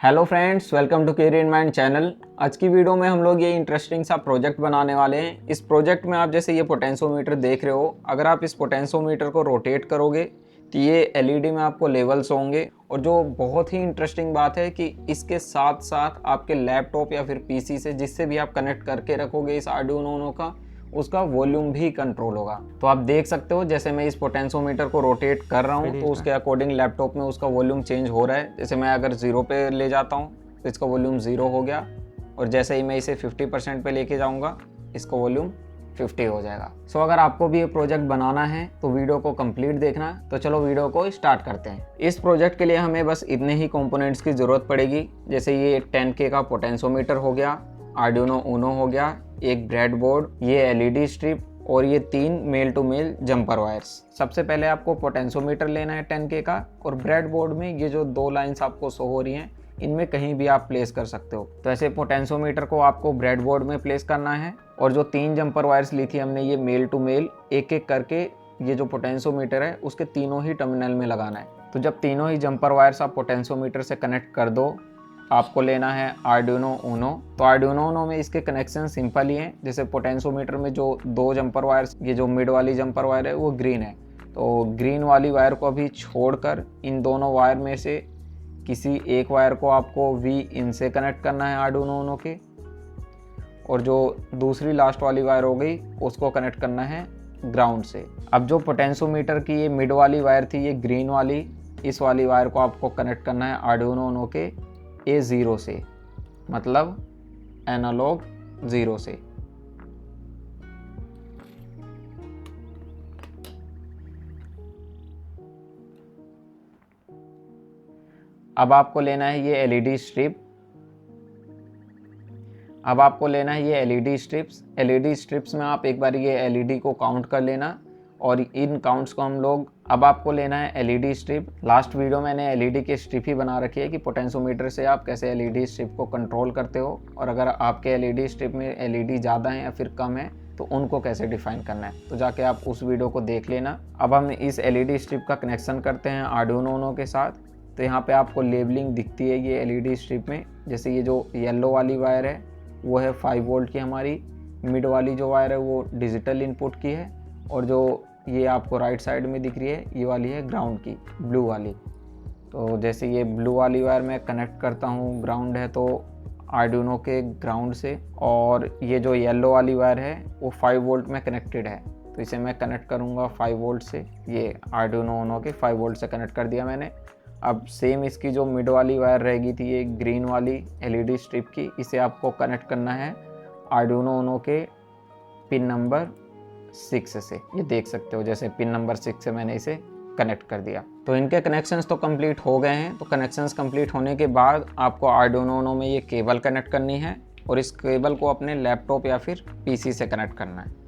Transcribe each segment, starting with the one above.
Hello friends, welcome to career in mind channel. आज की video में हम लोग ये इंटरेस्टिंग सा प्रोजेक्ट बनाने वाले हैं। इस प्रोजेक्ट में आप जैसे ये पोटेंशियोमीटर देख रहे हो, अगर आप इस पोटेंशियोमीटर को रोटेट करोगे तो ये एलईडी में आपको लेवल्स होंगे। और जो बहुत ही इंटरेस्टिंग बात है कि इसके साथ साथ आपके लैपटॉप या फिर पीसी से जिससे भी आप कनेक्ट करके रखोगे इस आर्डुइनो यूनो का, उसका वॉल्यूम भी कंट्रोल होगा। तो आप देख सकते हो जैसे मैं इस पोटेंशियोमीटर को रोटेट कर रहा हूँ तो उसके अकॉर्डिंग लैपटॉप में उसका वॉल्यूम चेंज हो रहा है। जैसे मैं अगर 0 पे ले जाता हूँ तो इसका वॉल्यूम 0 हो गया, और जैसे ही मैं इसे 50% पे लेके जाऊँगा इसका वॉल्यूम 50 हो जाएगा। सो अगर आपको भी ये प्रोजेक्ट बनाना है तो वीडियो को कंप्लीट देखना। तो चलो वीडियो को स्टार्ट करते हैं। इस प्रोजेक्ट के लिए हमें बस इतने ही कंपोनेंट्स की ज़रूरत पड़ेगी। जैसे ये 10K का पोटेंशियोमीटर हो गया, आर्डुइनो यूनो हो गया, एक ब्रेडबोर्ड, ये एलईडी स्ट्रिप और ये 3 male to male jumper wires. सबसे पहले आपको पोटेंशियोमीटर लेना है 10K का, और ब्रेडबोर्ड में ये जो 2 लाइंस आपको शो हो रही हैं इनमें कहीं भी आप प्लेस कर सकते हो। तो ऐसे पोटेंशियोमीटर को आपको ब्रेडबोर्ड में प्लेस करना है, और जो 3 जंपर वायर्स ली थी हमने ये मेल टू मेल एक एक करके ये जो पोटेंशियोमीटर है उसके तीनों ही टर्मिनल में लगाना है। तो जब तीनों ही जंपर वायर्स आप पोटेंशियोमीटर से कनेक्ट कर दो, आपको लेना है आर्डुइनो यूनो। तो आर्डुइनो यूनो में इसके कनेक्शन सिंपल ही हैं। जैसे पोटेंशियोमीटर में जो 2 जंपर वायर्स, ये जो मिड वाली जंपर वायर है वो ग्रीन है, तो ग्रीन वाली वायर को अभी छोड़कर इन दोनों वायर में से किसी एक वायर को आपको वी इन से कनेक्ट करना है आर्डुइनो यूनो के, और जो दूसरी लास्ट वाली वायर हो गई उसको कनेक्ट करना है ग्राउंड से। अब जो पोटेंशियोमीटर की ये मिड वाली वायर थी, ये ग्रीन वाली, इस वाली वायर को आपको कनेक्ट करना है आर्डुइनो यूनो के A0 से, मतलब एनालॉग 0 से। अब आपको लेना है ये एलईडी स्ट्रिप। अब आपको लेना है ये एलईडी स्ट्रिप्स। एलईडी स्ट्रिप्स में आप एक बार ये एलईडी को काउंट कर लेना, और इन काउंट्स को हम लोग, अब आपको लेना है एलईडी स्ट्रिप। लास्ट वीडियो मैंने एलईडी की स्ट्रिप ही बना रखी है कि पोटेंशियोमीटर से आप कैसे एलईडी स्ट्रिप को कंट्रोल करते हो, और अगर आपके एलईडी स्ट्रिप में एलईडी ज़्यादा है या फिर कम है तो उनको कैसे डिफाइन करना है, तो जाके आप उस वीडियो को देख लेना। अब हम इस एलईडी स्ट्रिप का कनेक्शन करते हैं आर्डुइनो यूनो के साथ। तो यहाँ पर आपको लेबलिंग दिखती है ये एलईडी स्ट्रिप में। जैसे ये जो येलो वाली वायर है वो है 5 वोल्ट की हमारी, मिड वाली जो वायर है वो डिजिटल इनपुट की है, और जो ये आपको राइट साइड में दिख रही है ये वाली है ग्राउंड की, ब्लू वाली। तो जैसे ये ब्लू वाली वायर मैं कनेक्ट करता हूँ, ग्राउंड है तो आर्डुइनो के ग्राउंड से, और ये जो येलो वाली वायर है वो 5 वोल्ट में कनेक्टेड है, तो इसे मैं कनेक्ट करूँगा 5 वोल्ट से। ये आर्डुइनो यूनो के 5 वोल्ट से कनेक्ट कर दिया मैंने। अब सेम इसकी जो मिड वाली वायर रहेगी थी ये ग्रीन वाली एलईडी स्ट्रिप की, इसे आपको कनेक्ट करना है आर्डुइनो यूनो के पिन नंबर 6 से। ये देख सकते हो जैसे पिन नंबर 6 से मैंने इसे कनेक्ट कर दिया। तो इनके कनेक्शंस तो कंप्लीट हो गए हैं। तो कनेक्शंस कंप्लीट होने के बाद आपको आर्डुइनो यूनो में ये केबल कनेक्ट करनी है, और इस केबल को अपने लैपटॉप या फिर पीसी से कनेक्ट करना है।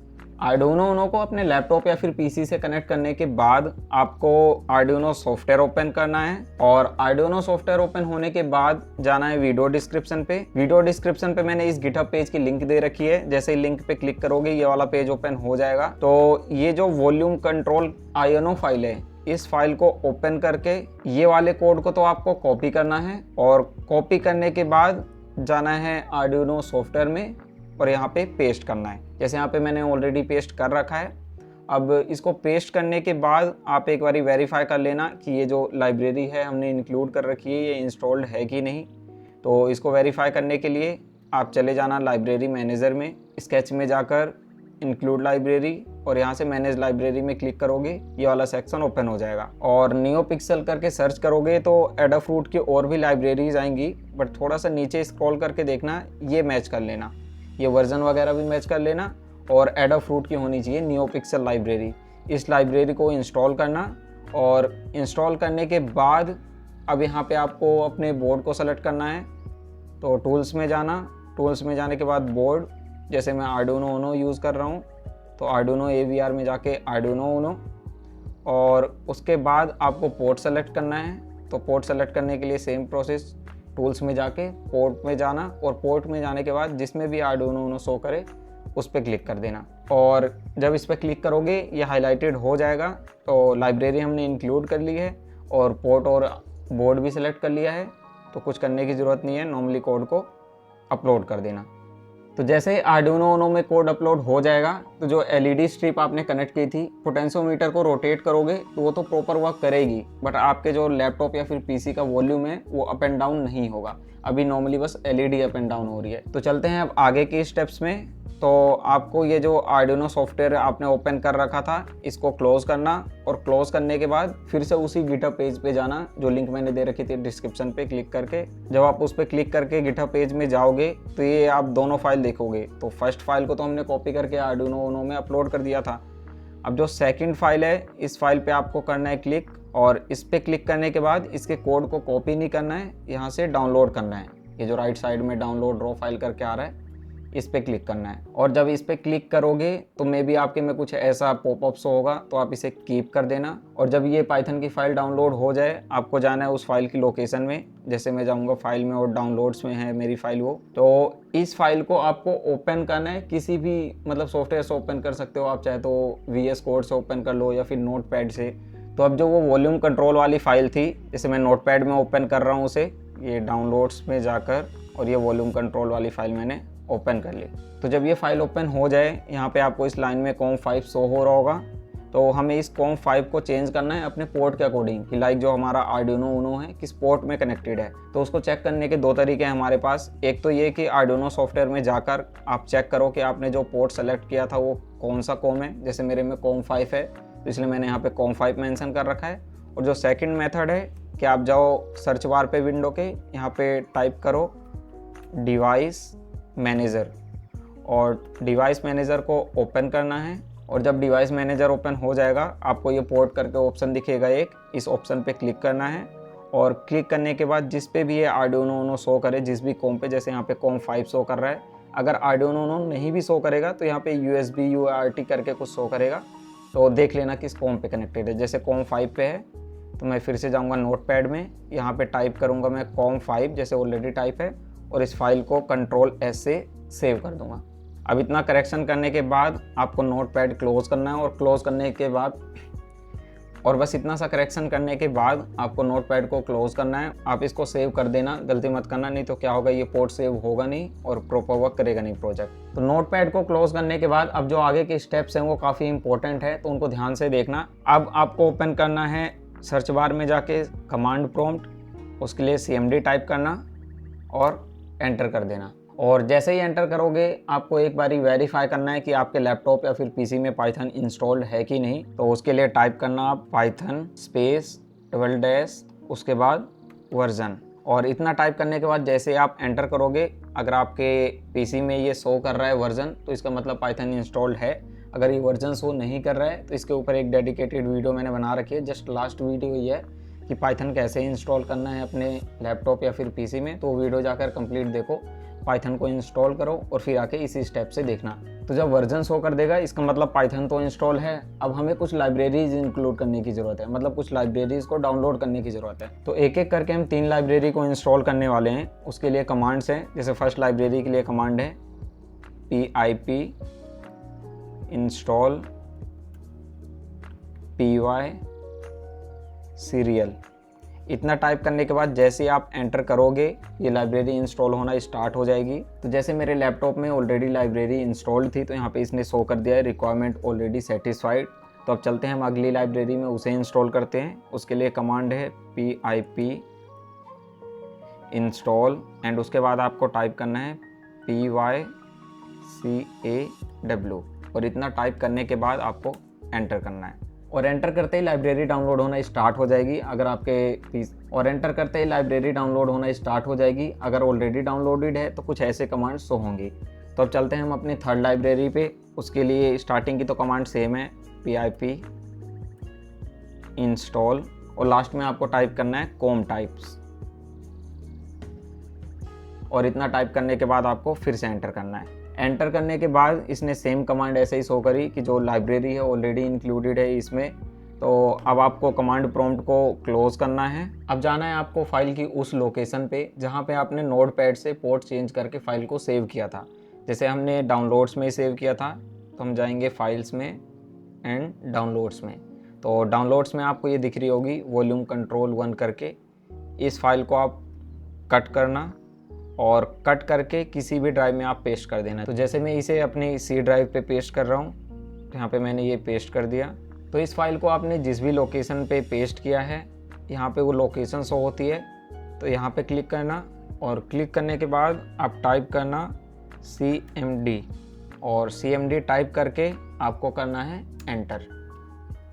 आर्डुइनो यूनो को अपने लैपटॉप या फिर पीसी से कनेक्ट करने के बाद आपको आर्डुइनो सॉफ्टवेयर ओपन करना है, और आर्डुइनो सॉफ्टवेयर ओपन होने के बाद जाना है वीडियो डिस्क्रिप्शन पे। वीडियो डिस्क्रिप्शन पे मैंने इस गिटहब पेज की लिंक दे रखी है। जैसे ही लिंक पे क्लिक करोगे ये वाला पेज ओपन हो जाएगा। तो ये जो वॉल्यूम कंट्रोल आईएनओ फाइल है, इस फाइल को ओपन करके ये वाले कोड को तो आपको कॉपी करना है, और कॉपी करने के बाद जाना है आर्डुइनो सॉफ्टवेयर में और यहाँ पे पेस्ट करना है। जैसे यहाँ पे मैंने ऑलरेडी पेस्ट कर रखा है। अब इसको पेस्ट करने के बाद आप एक बारी वेरीफाई कर लेना कि ये जो लाइब्रेरी है हमने इंक्लूड कर रखी है ये इंस्टॉल्ड है कि नहीं। तो इसको वेरीफाई करने के लिए आप चले जाना लाइब्रेरी मैनेजर में, स्केच में जाकर इंक्लूड लाइब्रेरी, और यहाँ से मैनेज लाइब्रेरी में क्लिक करोगे ये वाला सेक्शन ओपन हो जाएगा, और नियोपिक्सल करके सर्च करोगे तो एडाफ्रूट की और भी लाइब्रेरीज आएंगी, बट थोड़ा सा नीचे स्क्रॉल करके देखना, ये मैच कर लेना, ये वर्जन वगैरह भी मैच कर लेना, और एडाफ्रूट की होनी चाहिए नियोपिक्सल लाइब्रेरी। इस लाइब्रेरी को इंस्टॉल करना, और इंस्टॉल करने के बाद अब यहाँ पे आपको अपने बोर्ड को सेलेक्ट करना है। तो टूल्स में जाना, टूल्स में जाने के बाद बोर्ड, जैसे मैं आर्डुइनो यूनो यूज़ कर रहा हूँ तो आर्डुइनो AVR में जाके आर्डुइनो यूनो, और उसके बाद आपको पोर्ट सेलेक्ट करना है। तो पोर्ट सेलेक्ट करने के लिए सेम प्रोसेस, टूल्स में जाके पोर्ट में जाना, और पोर्ट में जाने के बाद जिसमें भी आर्डुइनो यूनो शो करे उस पर क्लिक कर देना, और जब इस पर क्लिक करोगे ये हाईलाइटेड हो जाएगा। तो लाइब्रेरी हमने इंक्लूड कर ली है, और पोर्ट और बोर्ड भी सिलेक्ट कर लिया है। तो कुछ करने की ज़रूरत नहीं है, नॉर्मली कोड को अपलोड कर देना। तो जैसे आर्डिनो यूनो में कोड अपलोड हो जाएगा तो जो एलईडी स्ट्रिप आपने कनेक्ट की थी, पोटेंशियोमीटर को रोटेट करोगे तो वो तो प्रॉपर वर्क करेगी, बट आपके जो लैपटॉप या फिर पीसी का वॉल्यूम है वो अप एंड डाउन नहीं होगा। अभी नॉर्मली बस एलईडी अप एंड डाउन हो रही है। तो चलते हैं अब आगे के स्टेप्स में। तो आपको ये जो आर्डिनो सॉफ्टवेयर आपने ओपन कर रखा था इसको क्लोज करना, और क्लोज करने के बाद फिर से उसी गिटहब पेज पे जाना जो लिंक मैंने दे रखी थी डिस्क्रिप्शन पे क्लिक करके। जब आप उस पर क्लिक करके गिटहब पेज में जाओगे तो ये आप दोनों फाइल देखोगे। तो फर्स्ट फाइल को तो हमने कॉपी करके आर्डिनो यूनो में अपलोड कर दिया था। अब जो सेकंड फाइल है इस फाइल पे आपको करना है क्लिक, और इस पे क्लिक करने के बाद इसके कोड को कॉपी नहीं करना है, यहाँ से डाउनलोड करना है। ये जो राइट साइड में डाउनलोड रॉ फाइल करके आ रहा है इस पे क्लिक करना है। और जब इस पे क्लिक करोगे तो मे बी आपके में कुछ ऐसा पॉपअप शो होगा, तो आप इसे कीप कर देना। और जब ये पाइथन की फाइल डाउनलोड हो जाए आपको जाना है उस फाइल की लोकेशन में। जैसे मैं जाऊँगा फाइल में और डाउनलोड्स में है मेरी फाइल वो, तो इस फाइल को आपको ओपन करना है। किसी भी मतलब सॉफ्टवेयर से ओपन कर सकते हो आप, चाहे तो VS कोड से ओपन कर लो या फिर नोटपैड से। तो अब जो वो वॉल्यूम कंट्रोल वाली फाइल थी, जैसे मैं नोटपैड में ओपन कर रहा हूँ उसे, ये डाउनलोड्स में जाकर, और ये वॉल्यूम कंट्रोल वाली फाइल मैंने ओपन कर ली। तो जब ये फाइल ओपन हो जाए यहाँ पे आपको इस लाइन में COM5 शो हो रहा होगा। तो हमें इस COM5 को चेंज करना है अपने पोर्ट के अकॉर्डिंग, कि लाइक जो हमारा आर्डिनो यूनो है किस पोर्ट में कनेक्टेड है। तो उसको चेक करने के दो तरीके हैं हमारे पास। एक तो ये कि आर्डिनो सॉफ्टवेयर में जाकर आप चेक करो कि आपने जो पोर्ट सेलेक्ट किया था वो कौन सा COM है। जैसे मेरे में COM5 है तो इसलिए मैंने यहाँ पे COM5 मेंशन कर रखा है। और जो सेकंड मेथड है कि आप जाओ सर्च बार पे विंडो के, यहाँ पे टाइप करो डिवाइस मैनेजर, और डिवाइस मैनेजर को ओपन करना है। और जब डिवाइस मैनेजर ओपन हो जाएगा आपको ये पोर्ट करके ऑप्शन दिखेगा एक, इस ऑप्शन पे क्लिक करना है। और क्लिक करने के बाद जिस पे भी ये आर्डिनो यूनो शो करे, जिस भी कॉम पे, जैसे यहाँ पे COM5 शो कर रहा है, अगर आर्डिनो यूनो नहीं भी शो करेगा तो यहाँ पे USB UART करके कुछ शो करेगा, तो देख लेना किस कॉम पे कनेक्टेड है। जैसे COM5 पे है तो मैं फिर से जाऊँगा नोटपैड में, यहाँ पे टाइप करूँगा मैं COM5 जैसे ऑलरेडी टाइप है, और इस फाइल को Ctrl+S से सेव कर दूंगा। अब इतना करेक्शन करने के बाद आपको नोटपैड क्लोज करना है, और क्लोज करने के बाद, और बस इतना सा करेक्शन करने के बाद आपको नोटपैड को क्लोज करना है। आप इसको सेव कर देना, गलती मत करना, नहीं तो क्या होगा ये पोर्ट सेव होगा नहीं और प्रॉपर वर्क करेगा नहीं प्रोजेक्ट। तो नोटपैड को क्लोज करने के बाद अब जो आगे के स्टेप्स हैं वो काफ़ी इंपॉर्टेंट है, तो उनको ध्यान से देखना। अब आपको ओपन करना है सर्च बार में जाके कमांड प्रॉम्प्ट, उसके लिए CMD टाइप करना और एंटर कर देना। और जैसे ही एंटर करोगे आपको एक बारी वेरीफाई करना है कि आपके लैपटॉप या फिर पीसी में पाइथन इंस्टॉल्ड है कि नहीं। तो उसके लिए टाइप करना आप पाइथन स्पेस _ उसके बाद वर्जन, और इतना टाइप करने के बाद जैसे आप एंटर करोगे, अगर आपके पीसी में ये शो कर रहा है वर्जन तो इसका मतलब पाइथन इंस्टॉल्ड है। अगर ये वर्जन शो नहीं कर रहा है तो इसके ऊपर एक डेडिकेटेड वीडियो मैंने बना रखी है, जस्ट लास्ट वीडियो ये है कि पाइथन कैसे इंस्टॉल करना है अपने लैपटॉप या फिर पीसी में। तो वीडियो जाकर कंप्लीट देखो, पाइथन को इंस्टॉल करो और फिर आके इसी स्टेप से देखना। तो जब वर्जन शो कर देगा इसका मतलब पाइथन तो इंस्टॉल है। अब हमें कुछ लाइब्रेरीज इंक्लूड करने की ज़रूरत है, मतलब कुछ लाइब्रेरीज को डाउनलोड करने की ज़रूरत है। तो एक एक करके हम 3 लाइब्रेरी को इंस्टॉल करने वाले हैं। उसके लिए कमांड्स हैं, जैसे फर्स्ट लाइब्रेरी के लिए कमांड है pip इंस्टॉल py serial। इतना टाइप करने के बाद जैसे आप एंटर करोगे ये लाइब्रेरी इंस्टॉल होना स्टार्ट हो जाएगी। तो जैसे मेरे लैपटॉप में ऑलरेडी लाइब्रेरी इंस्टॉल्ड थी तो यहाँ पे इसने शो कर दिया है रिक्वायरमेंट ऑलरेडी सेटिस्फाइड। तो अब चलते हैं हम अगली लाइब्रेरी में उसे इंस्टॉल करते हैं। उसके लिए कमांड है pip इंस्टॉल, एंड उसके बाद आपको टाइप करना है pycaw, और इतना टाइप करने के बाद आपको एंटर करना है। और एंटर करते ही लाइब्रेरी डाउनलोड होना स्टार्ट हो जाएगी अगर अगर ऑलरेडी डाउनलोडेड है तो कुछ ऐसे कमांड शो होंगी। तो अब चलते हैं हम अपनी थर्ड लाइब्रेरी पे। उसके लिए स्टार्टिंग की तो कमांड सेम है pip इंस्टॉल, और लास्ट में आपको टाइप करना है com टाइप्स, और इतना टाइप करने के बाद आपको फिर से एंटर करना है। एंटर करने के बाद इसने सेम कमांड ऐसे ही शो करी कि जो लाइब्रेरी है ऑलरेडी इंक्लूडेड है इसमें। तो अब आपको कमांड प्रॉम्प्ट को क्लोज करना है। अब जाना है आपको फाइल की उस लोकेशन पे जहाँ पे आपने नोटपैड से पोर्ट चेंज करके फाइल को सेव किया था। जैसे हमने डाउनलोड्स में सेव किया था तो हम जाएंगे फाइल्स में एंड डाउनलोड्स में। तो डाउनलोड्स में आपको ये दिख रही होगी वॉल्यूम कंट्रोल 1 करके, इस फाइल को आप कट करना और कट करके किसी भी ड्राइव में आप पेस्ट कर देना। तो जैसे मैं इसे अपनी सी ड्राइव पे पेस्ट कर रहा हूँ, तो यहाँ पे मैंने ये पेस्ट कर दिया। तो इस फाइल को आपने जिस भी लोकेशन पे पेस्ट किया है, यहाँ पे वो लोकेशन शो होती है। तो यहाँ पे क्लिक करना और क्लिक करने के बाद आप टाइप करना CMD और CMD टाइप करके आपको करना है एंटर।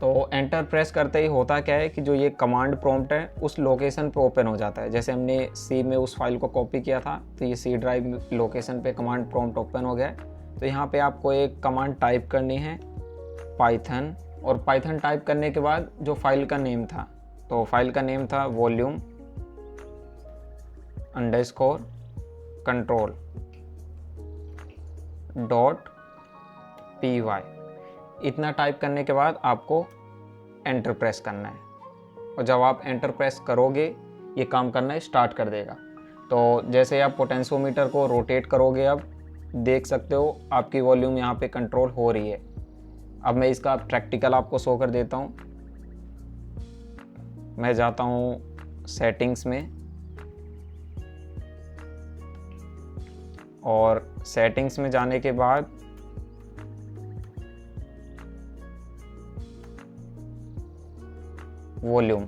तो एंटर प्रेस करते ही होता क्या है कि जो ये कमांड प्रॉम्प्ट है उस लोकेशन पे ओपन हो जाता है। जैसे हमने सी में उस फाइल को कॉपी किया था, तो ये सी ड्राइव लोकेशन पे कमांड प्रॉम्प्ट ओपन हो गया। तो यहाँ पे आपको एक कमांड टाइप करनी है पाइथन, और पाइथन टाइप करने के बाद जो फाइल का नेम था, तो फाइल का नेम था volume_control.py। इतना टाइप करने के बाद आपको एंटर प्रेस करना है, और जब आप एंटर प्रेस करोगे ये काम करना स्टार्ट कर देगा। तो जैसे आप पोटेंशियोमीटर को रोटेट करोगे, अब देख सकते हो आपकी वॉल्यूम यहाँ पे कंट्रोल हो रही है। अब मैं इसका प्रैक्टिकल आपको शो कर देता हूँ। मैं जाता हूँ सेटिंग्स में, और सेटिंग्स में जाने के बाद वॉल्यूम,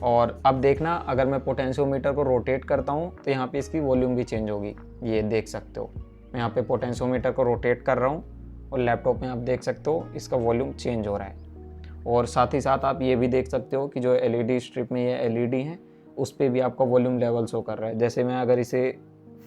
और अब देखना अगर मैं पोटेंशियोमीटर को रोटेट करता हूँ तो यहाँ पे इसकी वॉल्यूम भी चेंज होगी। ये देख सकते हो मैं यहाँ पे पोटेंशियोमीटर को रोटेट कर रहा हूँ और लैपटॉप में आप देख सकते हो इसका वॉल्यूम चेंज हो रहा है। और साथ ही साथ आप ये भी देख सकते हो कि जो LED स्ट्रिप में ये LED है उस पर भी आपका वॉल्यूम लेवल शो कर रहा है। जैसे मैं अगर इसे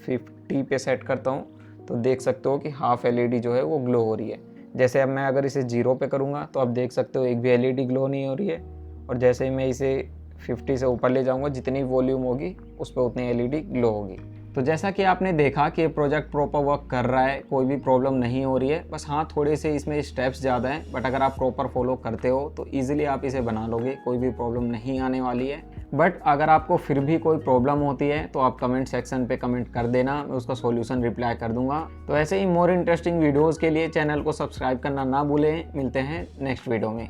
50 पे सेट करता हूँ तो देख सकते हो कि हाफ LED जो है वो ग्लो हो रही है। जैसे अब मैं अगर इसे 0 पे करूँगा तो आप देख सकते हो एक भी LED ग्लो नहीं हो रही है। और जैसे ही मैं इसे 50 से ऊपर ले जाऊँगा, जितनी वॉल्यूम होगी उस पर उतनी LED ग्लो होगी। तो जैसा कि आपने देखा कि प्रोजेक्ट प्रॉपर वर्क कर रहा है, कोई भी प्रॉब्लम नहीं हो रही है। बस हाँ, थोड़े से इसमें स्टेप्स ज़्यादा हैं, बट अगर आप प्रॉपर फॉलो करते हो तो ईजिली आप इसे बना लोगे, कोई भी प्रॉब्लम नहीं आने वाली है। बट अगर आपको फिर भी कोई प्रॉब्लम होती है तो आप कमेंट सेक्शन पे कमेंट कर देना, मैं उसका सॉल्यूशन रिप्लाई कर दूंगा। तो ऐसे ही मोर इंटरेस्टिंग वीडियोज़ के लिए चैनल को सब्सक्राइब करना ना भूलें। मिलते हैं नेक्स्ट वीडियो में।